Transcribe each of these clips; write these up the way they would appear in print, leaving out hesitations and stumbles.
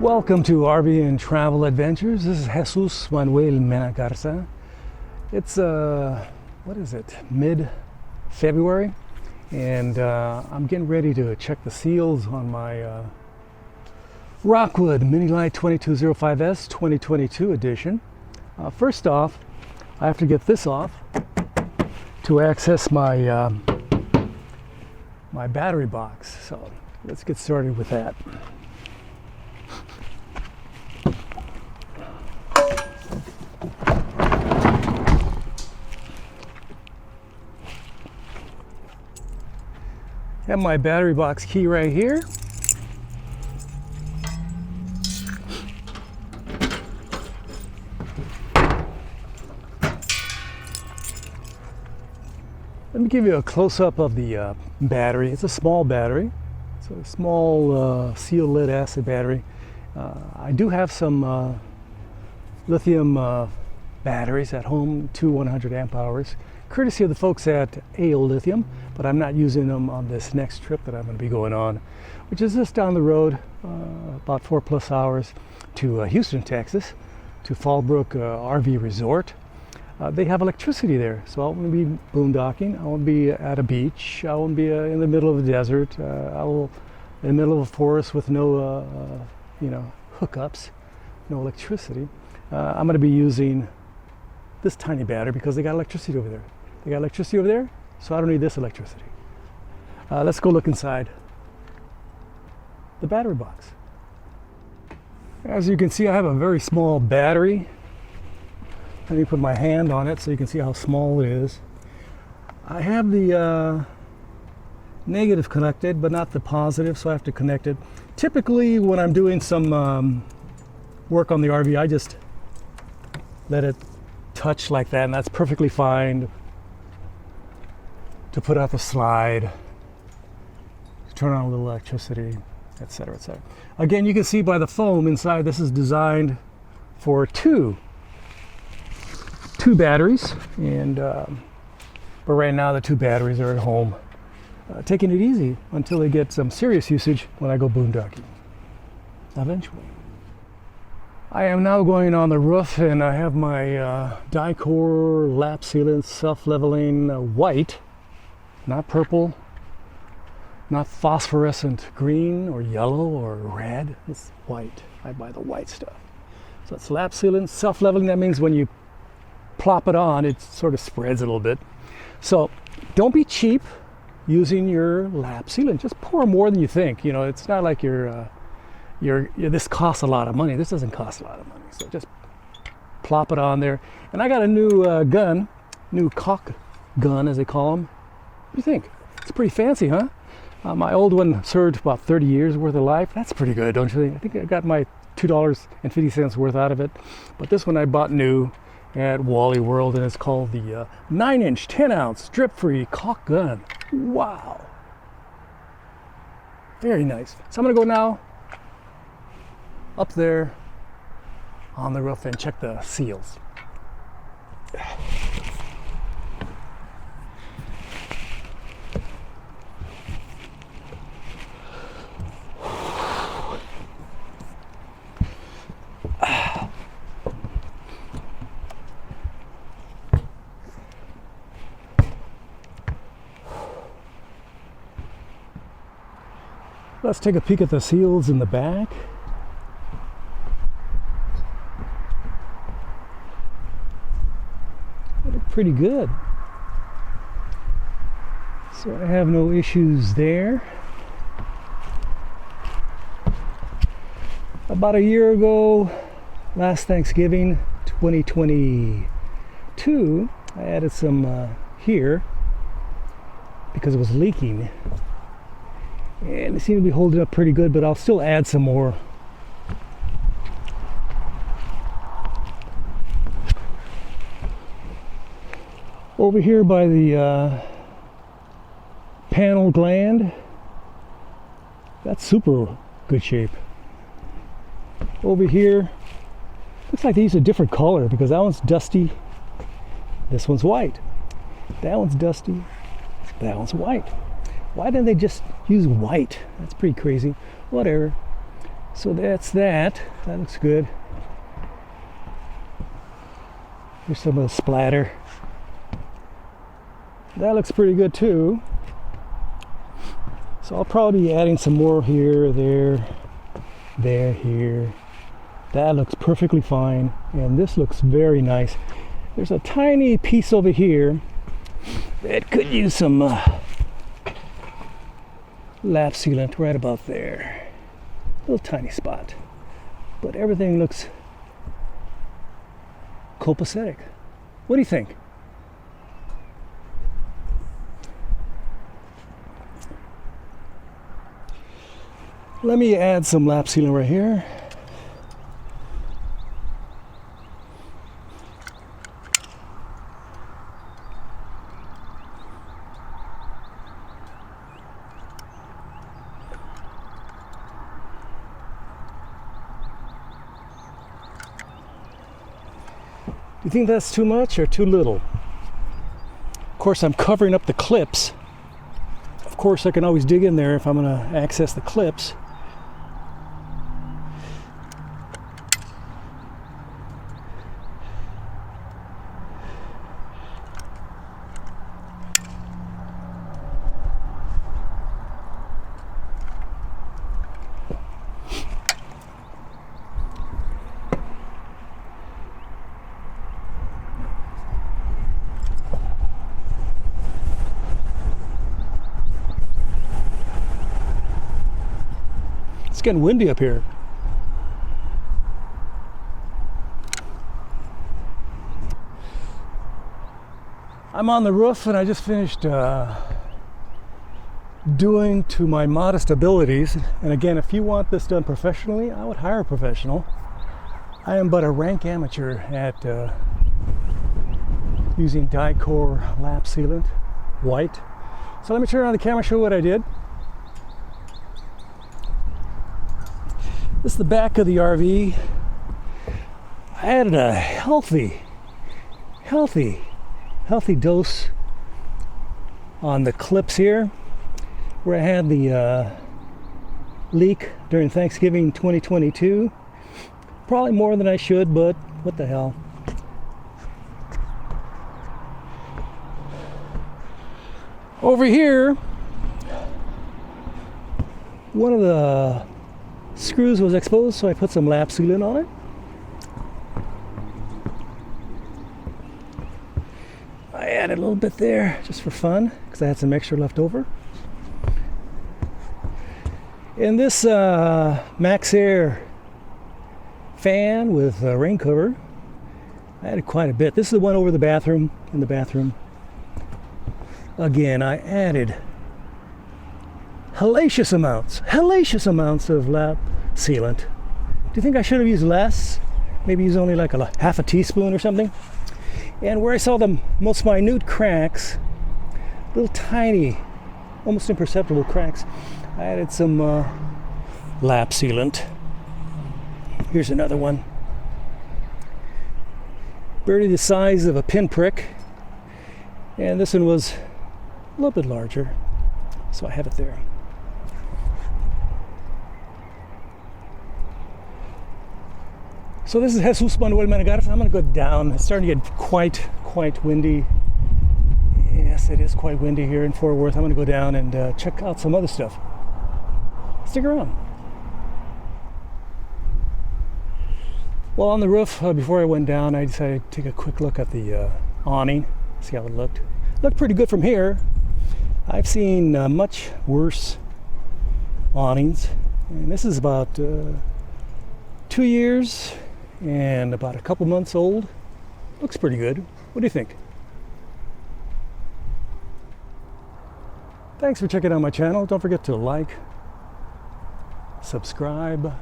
Welcome to RV and Travel Adventures. This is Jesus Manuel Menagarza. It's what is it? Mid-February, and I'm getting ready to check the seals on my Rockwood Mini Lite 2205S 2022 edition. First off, I have to get this off to access my my battery box. So let's get started with that. Have my battery box key right here. Let me give you a close-up of the battery. It's a small battery. It's a small seal lead acid battery. I do have some lithium batteries at home, 100 amp hours, courtesy of the folks at AO Lithium, but I'm not using them on this next trip that I'm going to be going on, which is just down the road, about 4+ hours to Houston, Texas, to Fallbrook RV Resort. They have electricity there, so I won't be boondocking, I won't be at a beach, I won't be in the middle of the desert, I will in the middle of a forest with no hookups, no electricity. I'm going to be using this tiny battery because they got electricity over there. They got electricity over there, so I don't need this electricity. Let's go look inside the battery box. As you can see, I have a very small battery. Let me put my hand on it so you can see how small it is. I have the negative connected, but not the positive, so I have to connect it. Typically, when I'm doing some work on the RV, I just let it touch like that, and that's perfectly fine to put out the slide, to turn on a little electricity, etc., etc. Again, you can see by the foam inside, this is designed for two batteries, and but right now the two batteries are at home, taking it easy until they get some serious usage when I go boondocking eventually. I am now going on the roof, and I have my Dicor lap sealant self-leveling white, not purple, not phosphorescent green or yellow or red. It's white. I buy the white stuff. So it's lap sealant self-leveling. That means when you plop it on, it sort of spreads a little bit. So don't be cheap using your lap sealant. Just pour more than you think. You know, it's not like this costs a lot of money. This doesn't cost a lot of money. So just plop it on there. And I got a new gun, new caulk gun as they call them. What do you think? It's pretty fancy, huh? My old one served about 30 years worth of life. That's pretty good, don't you think? I think I got my $2.50 worth out of it. But this one I bought new at Wally World, and it's called the 9-inch, 10-ounce, drip-free caulk gun. Wow. Very nice. So I'm gonna go now up there on the roof and check the seals. Let's take a peek at the seals in the back. They look pretty good. So I have no issues there. About a year ago, last Thanksgiving 2022, I added some here because it was leaking. And they seem to be holding up pretty good, but I'll still add some more. Over here by the panel gland, that's super good shape. Over here, looks like they used a different color because that one's dusty, this one's white. That one's dusty, that one's white. Why didn't they just use white? That's pretty crazy. Whatever. So that's that. That looks good. Here's some of the splatter. That looks pretty good too. So I'll probably be adding some more here, there, here. That looks perfectly fine, and this looks very nice. There's a tiny piece over here that could use some lap sealant right about there. Little tiny spot. But everything looks copacetic. What do you think? Let me add some lap sealant right here. Do you think that's too much or too little? Of course, I'm covering up the clips. Of course, I can always dig in there if I'm going to access the clips. It's getting windy up here. I'm on the roof and I just finished doing to my modest abilities. And again, if you want this done professionally, I would hire a professional. I am but a rank amateur at using Dicor lap sealant, white. So let me turn on the camera and show you what I did. This is the back of the RV. I added a healthy dose on the clips here, where I had the leak during Thanksgiving 2022. Probably more than I should, but what the hell. Over here, one of the screws was exposed, so I put some lap sealant on it. I added a little bit there just for fun because I had some extra left over. And this Max Air fan with a rain cover, I added quite a bit. This is the one over the bathroom, in the bathroom. Again, I added hellacious amounts of lap sealant. Do you think I should have used less? Maybe use only like a half a teaspoon or something? And where I saw the most minute cracks, little tiny, almost imperceptible cracks, I added some lap sealant. Here's another one. Barely the size of a pinprick. And this one was a little bit larger, so I have it there. So this is Jesus Manuel Menegares. I'm going to go down. It's starting to get quite windy. Yes, it is quite windy here in Fort Worth. I'm going to go down and check out some other stuff. Stick around. Well, on the roof, before I went down, I decided to take a quick look at the awning, see how it looked. Looked pretty good from here. I've seen much worse awnings, and this is about 2 years and about a couple months old. Looks pretty good. What do you think? Thanks for checking out my channel. Don't forget to like, subscribe,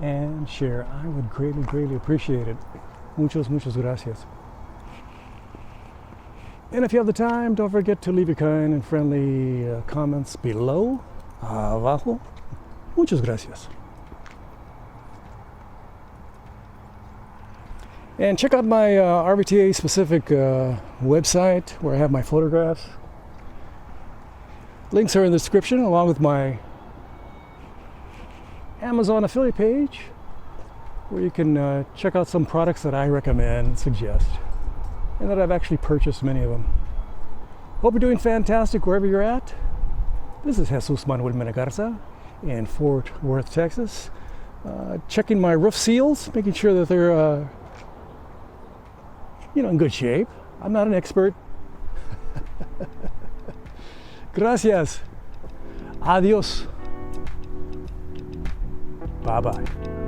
and share. I would greatly appreciate it. Muchas gracias. And if you have the time, don't forget to leave your kind and friendly comments below, abajo. Muchas gracias. And check out my RVTA specific website where I have my photographs. Links are in the description along with my Amazon affiliate page where you can check out some products that I recommend and suggest, and that I've actually purchased many of them. Hope you're doing fantastic wherever you're at. This is Jesus Manuel Menegarza in Fort Worth, Texas. Checking my roof seals, making sure that they're in good shape. I'm not an expert. Gracias. Adios. Bye-bye.